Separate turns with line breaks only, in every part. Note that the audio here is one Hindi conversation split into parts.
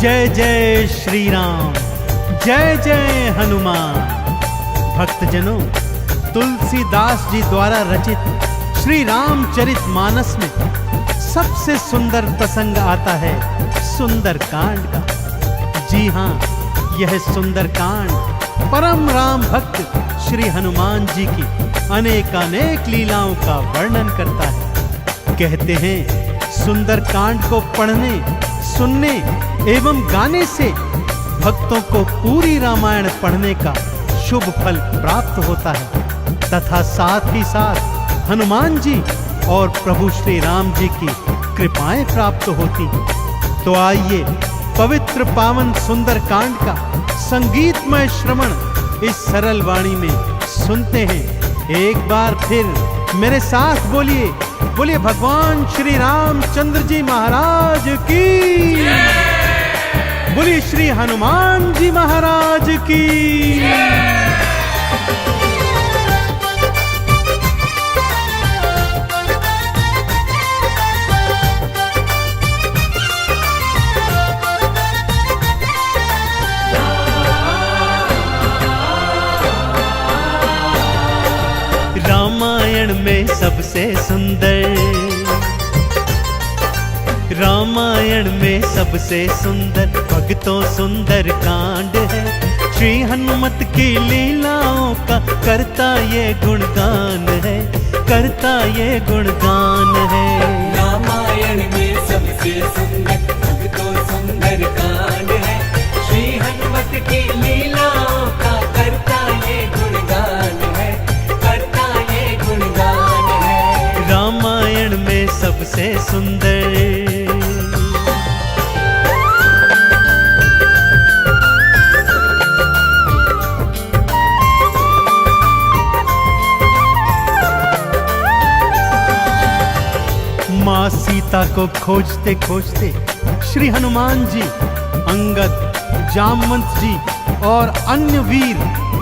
जय जय श्री राम, जय जय हनुमान। भक्तजनों, तुलसीदास जी द्वारा रचित श्री रामचरित मानस में सबसे सुंदर प्रसंग आता है सुंदर कांड का। जी हाँ, यह सुंदर कांड परम राम भक्त श्री हनुमान जी की अनेकानेक लीलाओं का वर्णन करता है। कहते हैं सुंदर कांड को पढ़ने, सुनने एवं गाने से भक्तों को पूरी रामायण पढ़ने का शुभ फल प्राप्त होता है तथा साथ ही साथ हनुमान जी और प्रभु श्री राम जी की कृपाएं प्राप्त होती हैं। तो आइए पवित्र पावन सुंदर कांड का संगीतमय श्रवण इस सरल वाणी में सुनते हैं। एक बार फिर मेरे साथ बोलिए, बोलिए भगवान श्री रामचंद्र जी महाराज की, बोलिए श्री हनुमान जी महाराज की। रामायण में सबसे सुंदर, रामायण में सबसे सुंदर भक्तों सुंदर कांड है। श्री हनुमत की लीलाओं का करता ये गुणगान है, करता ये गुणगान है।
रामायण में सबसे सुंदर भक्तों सुंदर कांड है। श्री हनुमत की लीलाओं का करता ये गुणगान है, करता ये गुणगान है।
रामायण में सबसे सुंदर। माँ सीता को खोजते खोजते श्री हनुमान जी, अंगद, जामवंत जी और अन्य वीर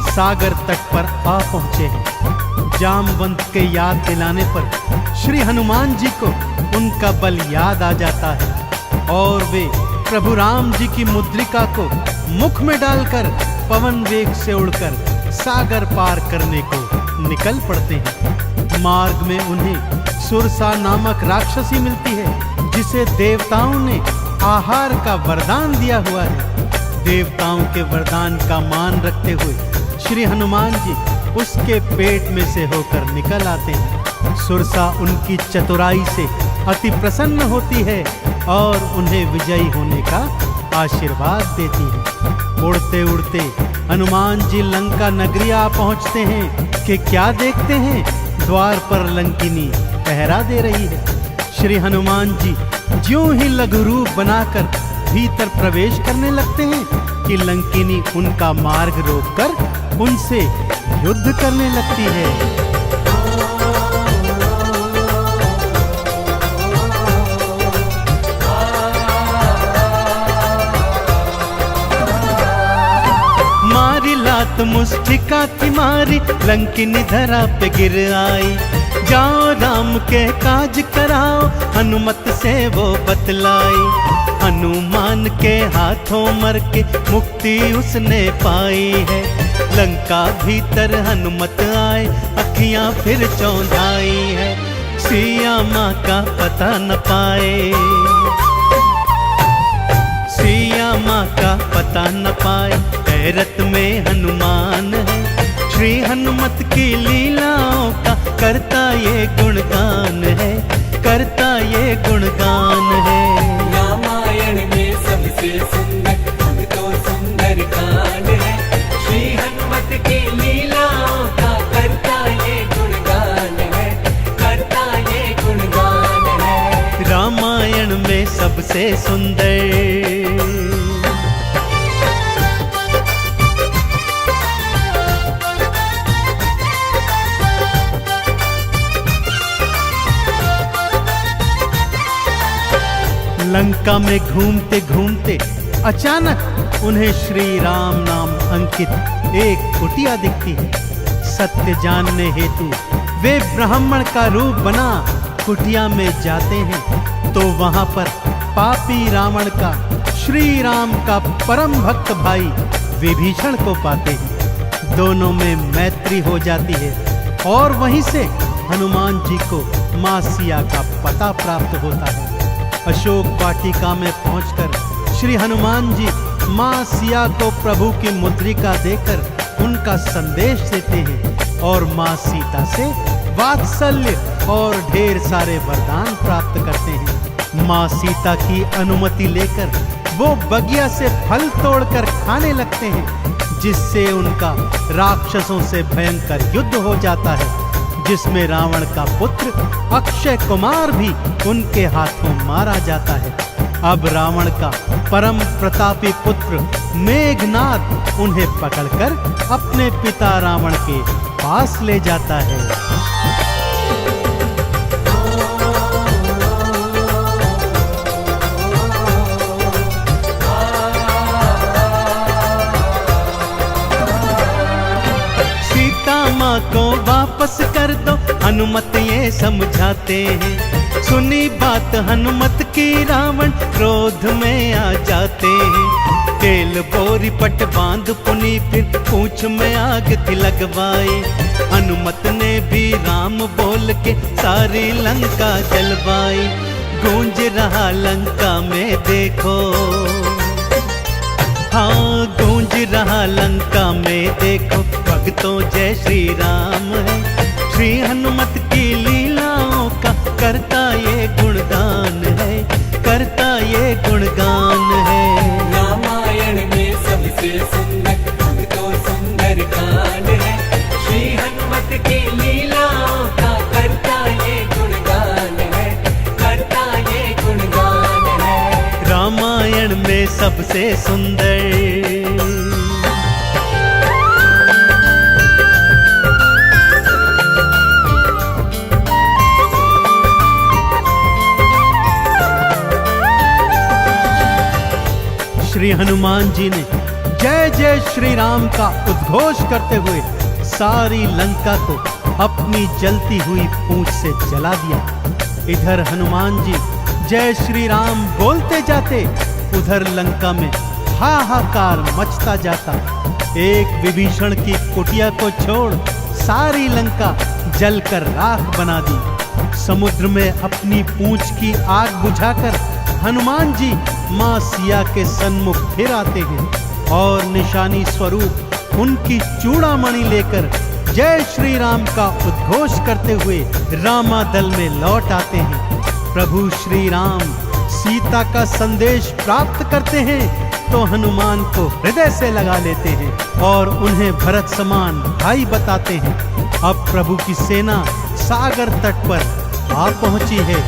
सागर तट पर आ पहुंचे हैं। जामवंत के याद दिलाने पर श्री हनुमान जी को उनका बल याद आ जाता है और वे प्रभु राम जी की मुद्रिका को मुख में डालकर पवन वेग से उड़कर सागर पार करने को निकल पड़ते हैं। मार्ग में उन्हें सुरसा नामक राक्षसी मिलती है जिसे देवताओं ने आहार का वरदान दिया हुआ है। देवताओं के वरदान का मान रखते हुए श्री हनुमान जी उसके पेट में से होकर निकल आते हैं। सुरसा उनकी चतुराई से अति प्रसन्न होती है और उन्हें विजयी होने का आशीर्वाद देती है। उड़ते उड़ते हनुमान जी लंका नगरी आ पहुंचते हैं कि क्या देखते हैं, द्वार पर लंकिनी पहरा दे रही है। श्री हनुमान जी ज्यों ही लघु रूप बनाकर भीतर प्रवेश करने लगते हैं कि लंकिनी उनका मार्ग रोककर उनसे युद्ध करने लगती है। मारी लात मुष्टिका की मारी, लंकिनी धरा पे गिर आई। जाओ राम के काज कराओ, हनुमत से वो बतलाई। हनुमान के हाथों मर के मुक्ति उसने पाई है। लंका भीतर हनुमत आए, अखियां फिर चौंधाई है। सिया माँ का पता न पाए, सिया माँ का पता न पाए। हैरत में हनुमान है, श्री हनुमत की लीलाओं का करता ये गुणगान है, करता ये गुणगान है।
रामायण में सबसे सुंदर भक्तों सुंदर कांड है। श्री हनुमत की लीलाओं का करता ये गुणगान है, करता ये गुणगान है।
रामायण में सबसे सुंदर। लंका में घूमते घूमते अचानक उन्हें श्री राम नाम अंकित एक कुटिया दिखती है। सत्य जानने हेतु वे ब्राह्मण का रूप बना कुटिया में जाते हैं तो वहां पर पापी रावण का श्री राम का परम भक्त भाई विभीषण को पाते हैं। दोनों में मैत्री हो जाती है और वहीं से हनुमान जी को मां सिया का पता प्राप्त होता है। अशोक वाटिका में पहुंचकर श्री हनुमान जी मां सिया को प्रभु की मुद्रिका देकर उनका संदेश देते हैं और मां सीता से वात्सल्य और ढेर सारे वरदान प्राप्त करते हैं। मां सीता की अनुमति लेकर वो बगिया से फल तोड़कर खाने लगते हैं, जिससे उनका राक्षसों से भयंकर युद्ध हो जाता है, जिसमें रावण का पुत्र अक्षय कुमार भी उनके हाथों मारा जाता है। अब रावण का परम प्रतापी पुत्र मेघनाद उन्हें पकड़कर अपने पिता रावण के पास ले जाता है। माँ को वापस कर दो, हनुमत ये समझाते हैं। सुनी बात हनुमत की रावण क्रोध में आ जाते हैं। तेल बोरी पट बांध पुनी फिर पूंछ में आग थी लगवाई। हनुमत ने भी राम बोल के सारी लंका जलवाई। गूंज रहा लंका में देखो, हाँ गूंज रहा लंका में देखो, भक्तों जय श्री राम है। श्री हनुमत की लीलाओं का करता ये गुणगान है, करता ये गुणगान है।
रामायण में सबसे सुंदर भक्तों सुंदर कांड है। श्री हनुमत की लीलाओं का करता ये गुणगान है, करता ये गुणगान है।
रामायण में सबसे सुंदर श्री हनुमान जी ने जय जय श्री राम का उद्घोष करते हुए सारी लंका को अपनी जलती हुई पूंछ से जला दिया। इधर हनुमान जी जय श्री राम बोलते जाते, उधर लंका में हाहाकार मचता जाता। एक विभीषण की कुटिया को छोड़ सारी लंका जलकर राख बना दी। समुद्र में अपनी पूंछ की आग बुझाकर हनुमान जी मां सिया के सन्मुख फिर आते हैं और निशानी स्वरूप उनकी चूड़ामणि लेकर जय श्री राम का उद्घोष करते हुए रामादल में लौट आते हैं। प्रभु श्री राम सीता का संदेश प्राप्त करते हैं तो हनुमान को हृदय से लगा लेते हैं और उन्हें भरत समान भाई बताते हैं। अब प्रभु की सेना सागर तट पर आ पहुंची है।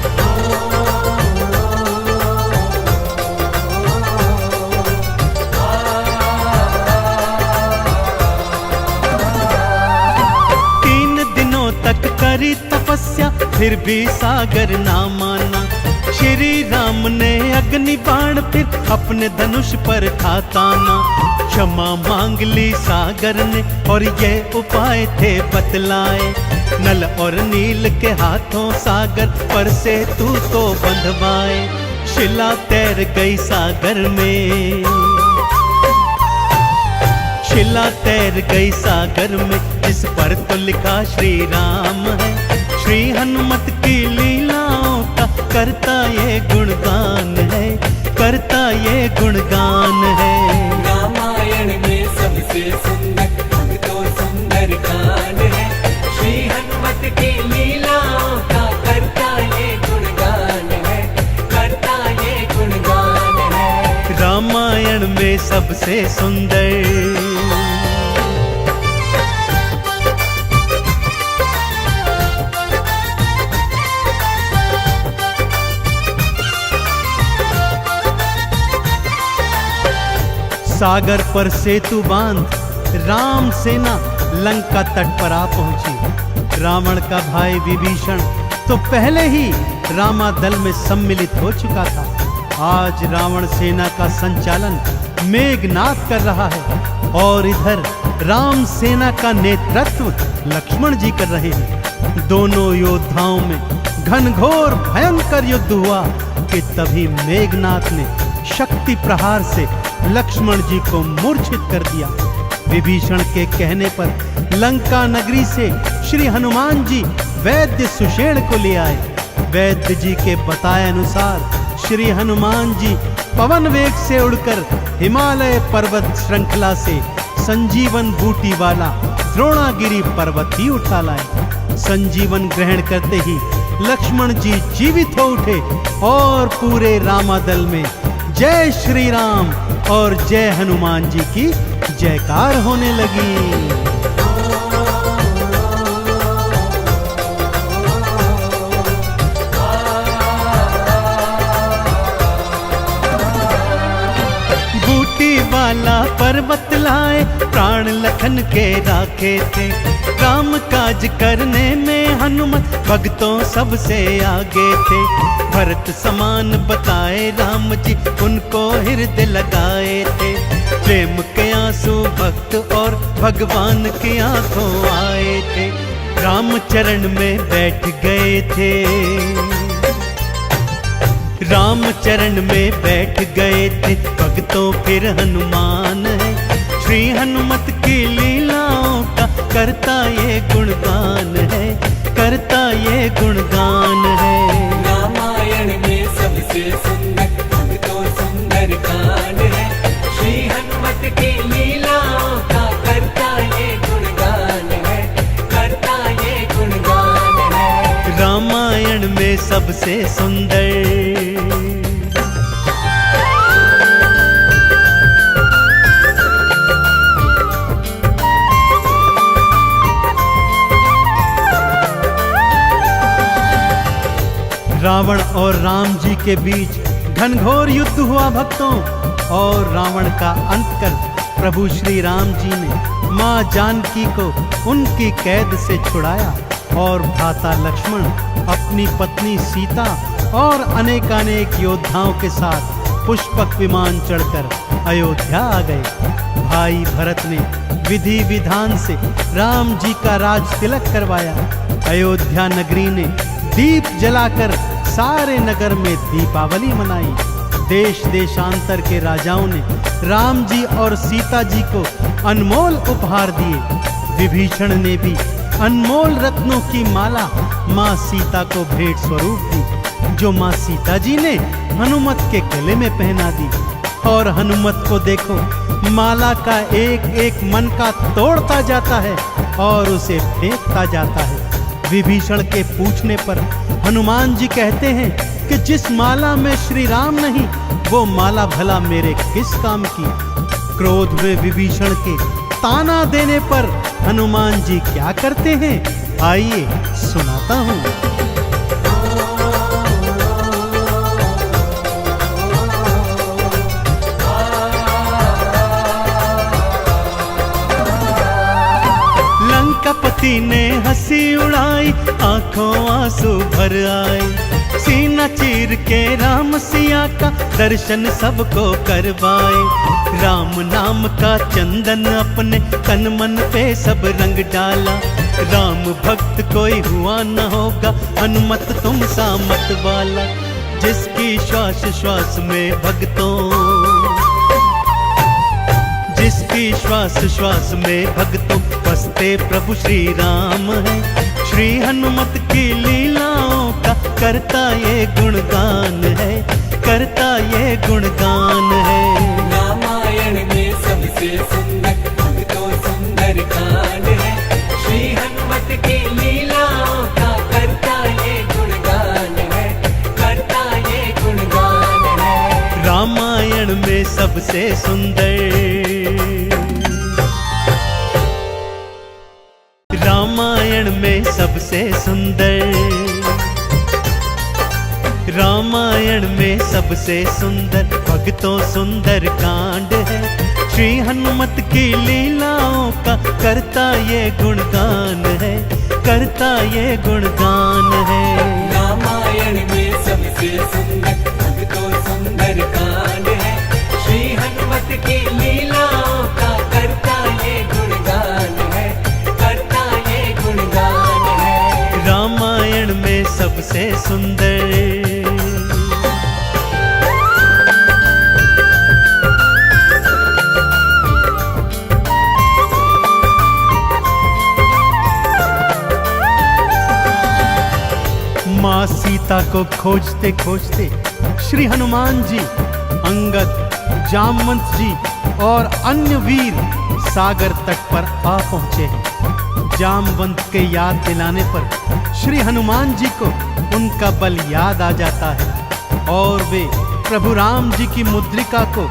तक करी तपस्या फिर भी सागर ना माना। श्री राम ने अग्नि बाण फिर अपने धनुष पर था ताना। क्षमा मांग ली सागर ने और ये उपाय थे बतलाए। नल और नील के हाथों सागर पर से तू तो बंधवाए। शिला तैर गई सागर में, शिला तैर गई सागर में, जिस पर तो लिखा श्री राम है। श्री हनुमत की लीलाओं का करता ये गुणगान है, करता ये गुणगान है।
रामायण में सबसे सुंदर भक्तों सुंदर कांड है। श्री हनुमत की लीलाओं का करता ये गुणगान है, करता ये गुणगान है।
रामायण में सबसे सुंदर सागर पर सेतु बांध राम सेना लंका तट पर आ पहुंची। रावण का भाई विभीषण तो पहले ही रामादल में सम्मिलित हो चुका था। आज रावण सेना का संचालन मेघनाद कर रहा है और इधर राम सेना का नेतृत्व लक्ष्मण जी कर रहे हैं। दोनों योद्धाओं में घनघोर भयंकर युद्ध हुआ कि तभी मेघनाद ने शक्ति प्रहार से लक्ष्मण जी को मूर्छित कर दिया। विभीषण के कहने पर लंका नगरी से श्री हनुमान जी वैद्य सुषेण को ले आए। वैद्य जी के बताए अनुसार श्री हनुमान जी पवन वेग से उड़कर हिमालय पर्वत श्रृंखला से संजीवन बूटी वाला द्रोणागिरी पर्वत ही उठा लाए। संजीवन ग्रहण करते ही लक्ष्मण जी जीवित हो उठे और पूरे रामादल में जय श्री राम और जय हनुमान जी की जयकार होने लगी। वाला पर्वत लाए प्राण लखन के राखे थे। राम काज करने में हनुमत भक्तों सबसे आगे थे। भरत समान बताए राम जी उनको हृदय लगाए थे। प्रेम के आंसू भक्त और भगवान की आंखों आए थे। राम चरण में बैठ गए थे। राम चरण में बैठ गए थे भक्तों फिर हनुमान है। श्री हनुमत की लीलाओं का करता ये गुणगान है, करता ये गुणगान है।
रामायण में सबसे सुंदर भक्तों सुंदर कांड है। श्री हनुमत की लीलाओं का करता ये गुणगान है, करता ये गुणगान है।
रामायण में सबसे सुंदर रावण और राम जी के बीच घनघोर युद्ध हुआ भक्तों। और रावण का अंत कर प्रभु श्री राम जी ने माँ जानकी को उनकी कैद से छुड़ाया और भ्राता लक्ष्मण अपनी पत्नी सीता और अनेकानेक योद्धाओं के साथ पुष्पक विमान चढ़कर अयोध्या आ गए। भाई भरत ने विधि विधान से राम जी का राज तिलक करवाया। अयोध्या नगरी ने दीप जलाकर सारे नगर में दीपावली मनाई। देश देशांतर के राजाओं ने राम जी और सीता जी को अनमोल उपहार दिए। विभीषण ने भी अनमोल रत्नों की माला माँ सीता को भेंट स्वरूप दी, जो माँ सीता जी ने हनुमत के गले में पहना दी। और हनुमत को देखो, माला का एक एक मन का तोड़ता जाता है और उसे फेंकता जाता है। विभीषण के पूछने पर हनुमान जी कहते हैं कि जिस माला में श्री राम नहीं, वो माला भला मेरे किस काम की। क्रोध में विभीषण के ताना देने पर हनुमान जी क्या करते हैं, आइए सुनाता हूँ। लंकापति ने हंसी उड़ाई, आंखों आंसू भर आए। सीना चीर के राम सिया का दर्शन सबको करवाए। राम नाम का चंदन अपने तन मन पे सब रंग डाला। राम भक्त कोई हुआ न होगा, हनुमत तुम सा मत वाला। जिसकी श्वास श्वास में भक्तों, जिसकी श्वास श्वास में भक्तों बसते प्रभु श्री राम है। श्री हनुमत की लीलाओं का करता ये गुणगान है, करता ये गुणगान है।
रामायण में सबसे सुंदर भक्तों सुंदर कांड है। श्री हनुमत की लीलाओं का करता ये गुणगान है, करता ये गुणगान है।
रामायण में सबसे सुंदर, रामायण में सबसे सुंदर, रामायण में सबसे सुंदर भक्तों सुंदर कांड है। श्री हनुमत की लीलाओं का करता ये गुणगान है, करता ये गुणगान है।
रामायण में सबसे सुंदर भक्तों सुंदर कांड है। श्री हनुमत की लीलाओं का करता ये गुणगान है, करता ये गुणगान है।
रामायण में सबसे सुंदर, सीता को खोजते खोजते श्री हनुमान जी, अंगद, जामवंत जी और अन्य वीर सागर तट पर आ पहुंचे हैं। जामवंत के याद दिलाने पर श्री हनुमान जी को उनका बल याद आ जाता है और वे प्रभु राम जी की मुद्रिका को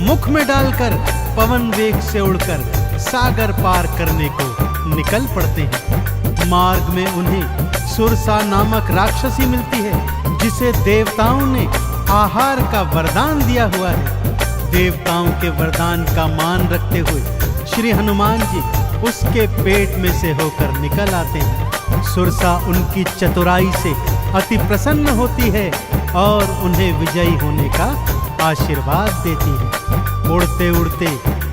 मुख में डालकर पवन वेग से उड़कर सागर पार करने को निकल पड़ते हैं। मार्ग में उन्हें सुरसा नामक राक्षसी मिलती है, जिसे देवताओं ने आहार का वरदान दिया हुआ है। देवताओं के वरदान का मान रखते हुए श्री हनुमान जी उसके पेट में से होकर निकल आते हैं। सुरसा उनकी चतुराई से अति प्रसन्न होती है और उन्हें विजयी होने का आशीर्वाद देती है। उड़ते उड़ते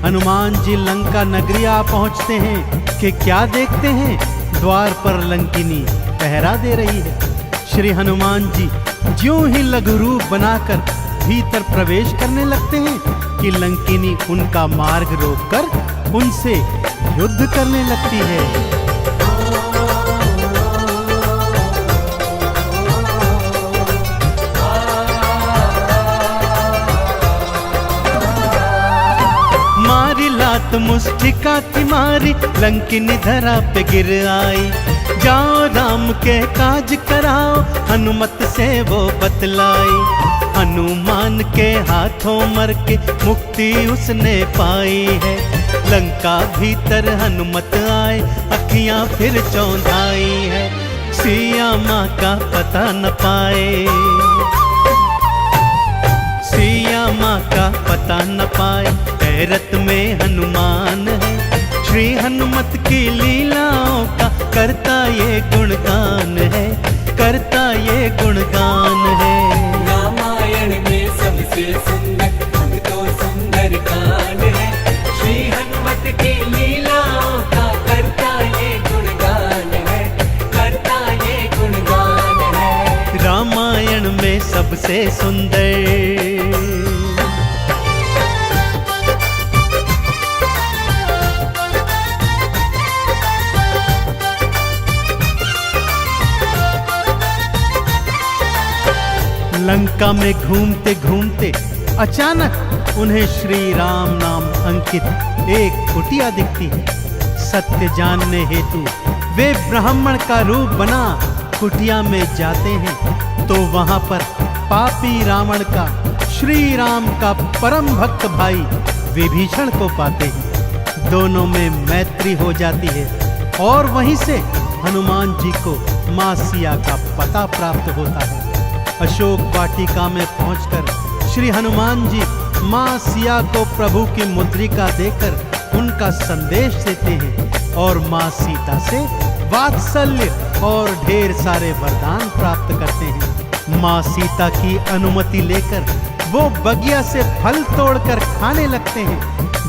हनुमान जी लंका नगरी आ पहुंचते हैं कि क्या देखते हैं, द्वार पर लंकिनी पहरा दे रही है। श्री हनुमान जी ज्यों ही लघु रूप बनाकर भीतर प्रवेश करने लगते हैं कि लंकिनी उनका मार्ग रोककर उनसे युद्ध करने लगती है। मारी लात मुष्टिका थी मारी, लंकिनी धरा पे गिर आई। जाओ राम के काज कराओ, हनुमत से वो बतलाई। हनुमान के हाथों मर के मुक्ति उसने पाई है। लंका भीतर हनुमत आए, अखियां फिर चौंधाई है। सिया माँ का पता न पाए, सिया माँ का पता न पाए। हैरत में हनुमान है, श्री हनुमत की लीलाओं का करता ये गुणगान है, करता ये गुणगान है।
रामायण में सबसे सुंदर भक्तों सुंदर कांड है। श्री हनुमत की लीलाओं का करता ये गुणगान है, करता ये गुणगान है।
रामायण में सबसे सुंदर लंका में घूमते घूमते अचानक उन्हें श्री राम नाम अंकित एक कुटिया दिखती है। सत्य जानने हेतु वे ब्राह्मण का रूप बना कुटिया में जाते हैं तो वहां पर पापी रावण का श्री राम का परम भक्त भाई विभीषण को पाते हैं। दोनों में मैत्री हो जाती है और वहीं से हनुमान जी को मां सिया का पता प्राप्त होता है। अशोक वाटिका में पहुंचकर श्री हनुमान जी मां सिया को प्रभु की मुद्रिका देकर उनका संदेश देते हैं और मां सीता से वात्सल्य और ढेर सारे वरदान प्राप्त करते हैं। मां सीता की अनुमति लेकर वो बगिया से फल तोड़कर खाने लगते हैं,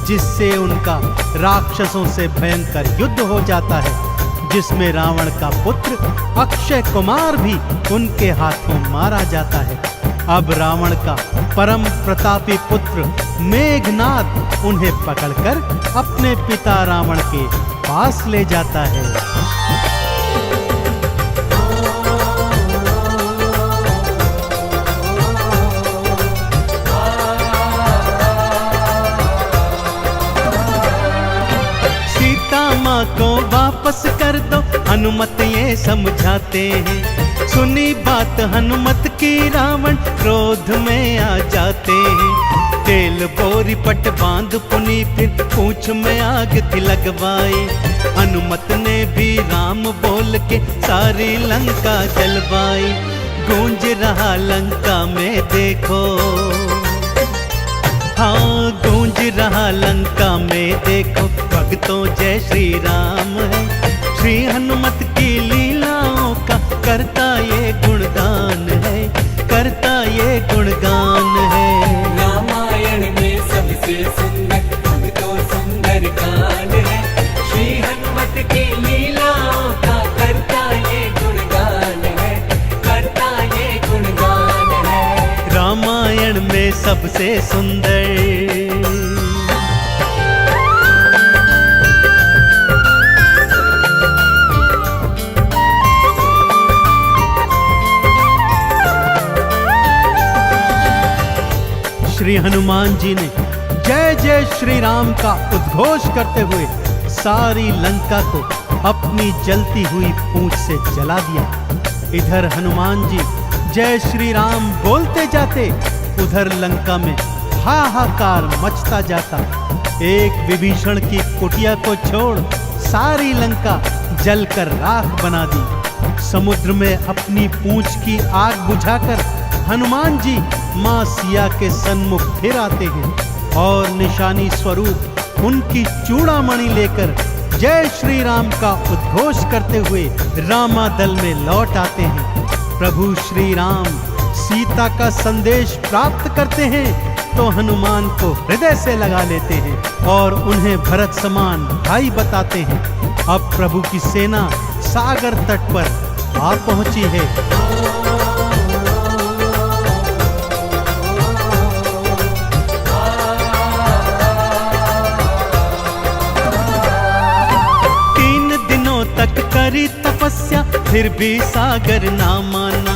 जिससे उनका राक्षसों से भयंकर युद्ध हो जाता है, जिसमें रावण का पुत्र अक्षय कुमार भी उनके हाथों मारा जाता है। अब रावण का परम प्रतापी पुत्र मेघनाद उन्हें पकड़कर अपने पिता रावण के पास ले जाता है। माँ को वापस कर दो, हनुमत ये समझाते हैं। सुनी बात हनुमत की रावण क्रोध में आ जाते हैं। तेल बोरी पट बांध पुनी फिर पूंछ में आग थी लगवाई। हनुमत ने भी राम बोल के सारी लंका जलवाई। गूंज रहा लंका में देखो, हाँ गूंज रहा लंका में देखो, भक्तों जय श्री राम है। श्री हनुमत की लीलाओं का करता ये गुणगान है, करता ये गुणगान है।
रामायण में सबसे सुंदर भक्तों सुंदर कांड है। श्री हनुमत की लीलाओं का करता ये गुणगान है, करता ये गुणगान है।
रामायण में सबसे सुंदर श्री हनुमान जी ने जय जय श्री राम का उद्घोष करते हुए सारी लंका को अपनी जलती हुई पूंछ से जला दिया। इधर हनुमान जी जय श्री राम बोलते जाते, उधर लंका में हाहाकार मचता जाता। एक विभीषण की कुटिया को छोड़ सारी लंका जलकर राख बना दी। समुद्र में अपनी पूंछ की आग बुझाकर हनुमान जी मां सिया के सन्मुख फिर आते हैं और निशानी स्वरूप उनकी चूड़ामणि लेकर जय श्री राम का उद्घोष करते हुए रामादल में लौट आते हैं। प्रभु श्री राम सीता का संदेश प्राप्त करते हैं तो हनुमान को हृदय से लगा लेते हैं और उन्हें भरत समान भाई बताते हैं। अब प्रभु की सेना सागर तट पर आ पहुंची है। तक करी तपस्या फिर भी सागर ना माना।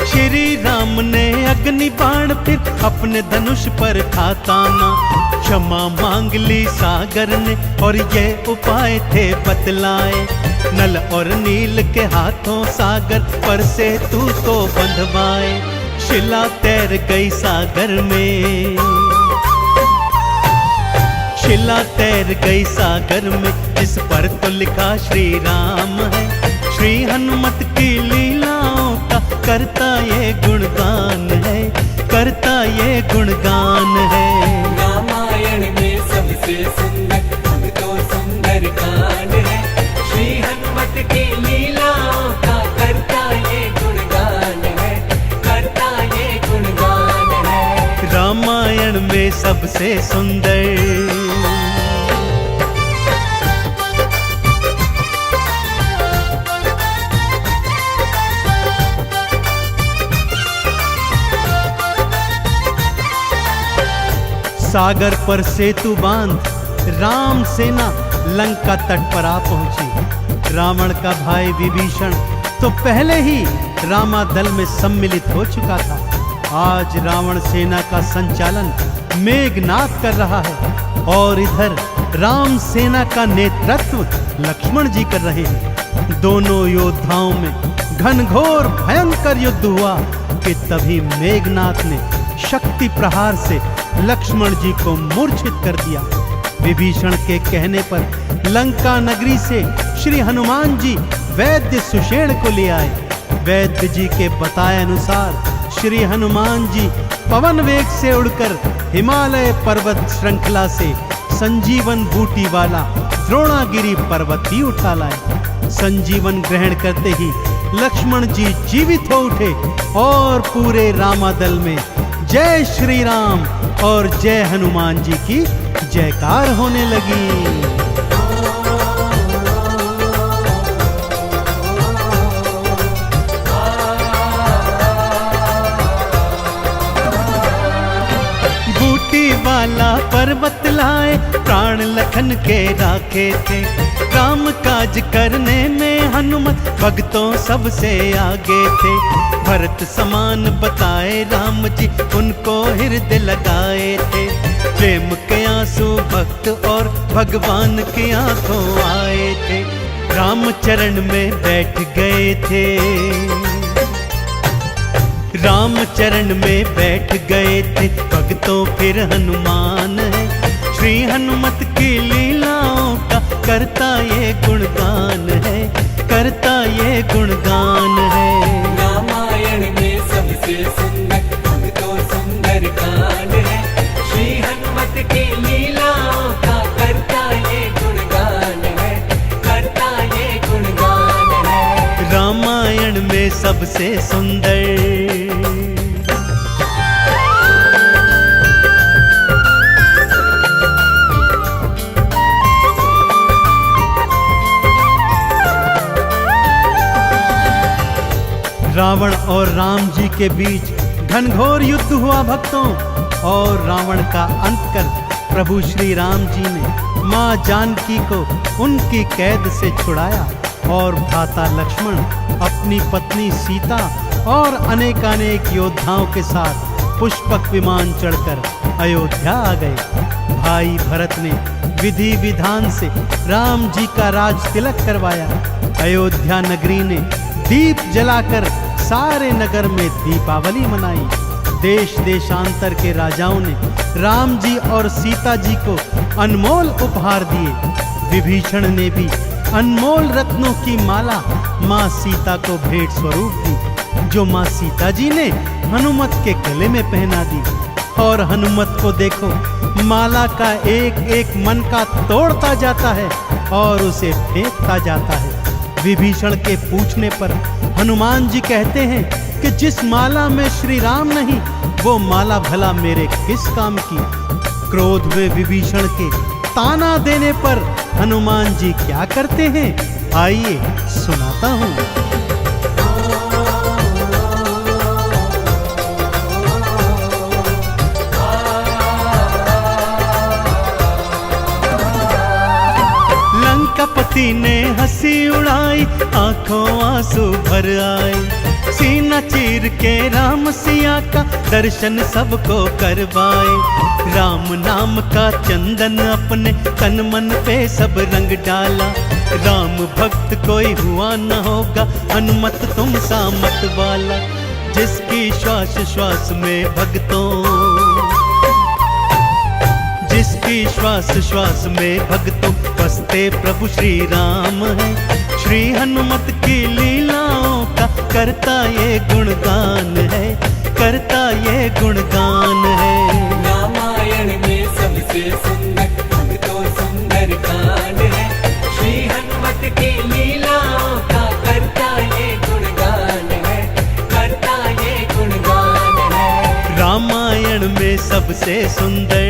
श्री राम ने अग्नि बाण फिर अपने धनुष पर था ताना। क्षमा मांग ली सागर ने और ये उपाय थे बतलाए। नल और नील के हाथों सागर पर से तू तो बंधवाए। शिला तैर गई सागर में, शिला तैर गई सागर में, इस पर तो लिखा श्री राम है। श्री हनुमत की लीलाओं का करता ये गुणगान है, करता ये गुणगान है।
रामायण में सबसे सुंदर अब तो सुंदर कांड है। श्री हनुमत की लीलाओं का करता ये गुणगान है, करता ये गुणगान है।
रामायण में सबसे सुंदर सागर पर सेतु बांध राम सेना लंका तट पर आ पहुंची। रावण का भाई विभीषण तो पहले ही रामादल में सम्मिलित हो चुका था। आज रावण सेना का संचालन मेघनाद कर रहा है और इधर राम सेना का नेतृत्व लक्ष्मण जी कर रहे हैं। दोनों योद्धाओं में घनघोर भयंकर युद्ध हुआ कि तभी मेघनाद ने शक्ति प्रहार से लक्ष्मण जी को मूर्छित कर दिया। विभीषण के कहने पर लंका नगरी से श्री हनुमान जी वैद्य सुषेण को ले आए। वैद्य जी के बताए अनुसार श्री हनुमान जी पवन वेग से उड़कर हिमालय पर्वत श्रृंखला से संजीवन बूटी वाला द्रोणागिरी पर्वत ही उठा लाए। संजीवन ग्रहण करते ही लक्ष्मण जी जीवित हो उठे और पूरे रामादल में जय श्री राम और जय हनुमान जी की जयकार होने लगी। बूटी वाला पर्वत लाए प्राण लखन के राखे थे। काम काज करने में हनुमत भक्तों सबसे आगे थे। भरत समान बताए राम जी उनको हृदय लगाए थे। प्रेम के आंसू भक्त और भगवान की आंखों आए थे। राम चरण में बैठ गए थे, राम चरण में बैठ गए थे। भक्तों फिर हनुमान है। श्री हनुमत की लीलाओं का करता ये गुणगान है, करता ये गुणगान है।
रामायण में सबसे सुंदर अब तो सुंदर कांड है। श्री हनुमत की लीलाओं का करता ये गुणगान है, करता ये गुणगान है।
रामायण में सबसे सुंदर रावण और राम जी के बीच घनघोर युद्ध हुआ भक्तों। और रावण का अंत कर प्रभु श्री राम जी ने मां जानकी को उनकी कैद से छुड़ाया और भ्राता लक्ष्मण अपनी पत्नी सीता और अनेकानेक योद्धाओं के साथ पुष्पक विमान चढ़कर अयोध्या आ गए। भाई भरत ने विधि विधान से राम जी का राज तिलक करवाया। अयोध्या नगरी ने दीप जलाकर सारे नगर में दीपावली मनाई। देश देशांतर के राजाओं ने राम जी और सीता जी को अनमोल उपहार दिए। विभीषण ने भी अनमोल रत्नों की माला माँ सीता को भेंट स्वरूप दी, जो माँ सीता जी ने हनुमत के गले में पहना दी। और हनुमत को देखो, माला का एक एक मन का तोड़ता जाता है और उसे फेंकता जाता है। विभीषण के पूछने पर हनुमान जी कहते हैं कि जिस माला में श्री राम नहीं, वो माला भला मेरे किस काम की। क्रोध में विभीषण के ताना देने पर हनुमान जी क्या करते हैं, आइए सुनाता हूं। लंकापति ने हंसी उड़ाई, आंखों आंसू भर आए। सीना चीर के राम सिया का दर्शन सबको करवाए। राम नाम का चंदन अपने तन मन पे सब रंग डाला। राम भक्त कोई हुआ न होगा, हनुमत तुम सा मत वाला। जिसकी श्वास श्वास में भक्तों, जिसकी श्वास श्वास में भक्तों बसते प्रभु श्री राम है। श्री हनुमत की लीलाओं का करता ये गुणगान है, करता ये गुणगान है।
रामायण में सबसे सुंदर भक्तों सुंदर कांड है। श्री हनुमत की लीलाओं का करता ये गुणगान है, करता ये गुणगान है।
रामायण में सबसे सुंदर